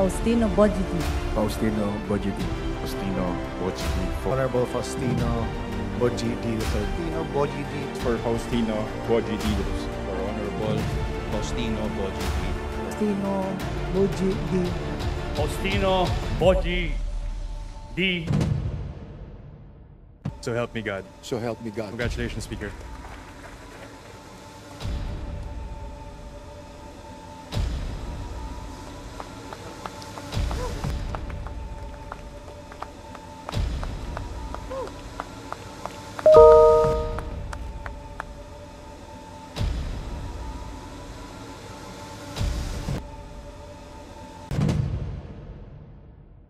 Faustino Bojidi. Faustino Bojidi. Faustino Bojidi. Honorable Faustino Bojidi III. Faustino Bojidi. For Faustino Bojidi. For Honorable Faustino Bojidi. Faustino Bojidi. Faustino Bojidi. So help me God. So help me God. Congratulations, Speaker.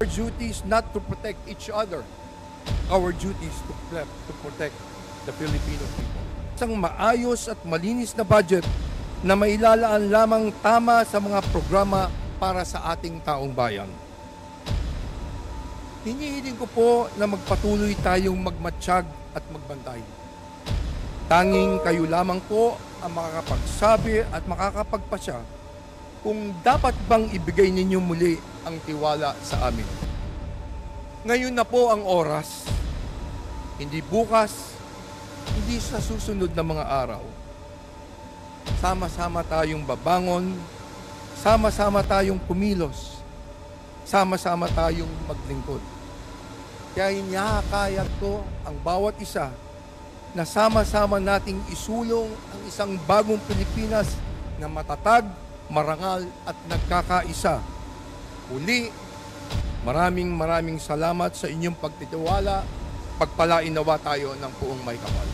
Our duty is not to protect each other. Our duty is to protect the Filipino people. Isang maayos at malinis na budget na mailalaan lamang tama sa mga programa para sa ating taong bayan. Hinihiling ko po na magpatuloy tayong magmatsyag at magbantay. Tanging kayo lamang po ang makakapagsabi at makakapagpasya kung dapat bang ibigay ninyo muli ang tiwala sa amin. Ngayon na po ang oras, hindi bukas, hindi sa susunod na mga araw. Sama-sama tayong babangon, sama-sama tayong kumilos, sama-sama tayong maglingkod. Kaya hinahakayat ko ang bawat isa na sama-sama nating isulong ang isang bagong Pilipinas na matatag, marangal at nagkakaisa. Uli, maraming salamat sa inyong pagtitiwala. Pagpalain nawa tayo ng buong may kapal.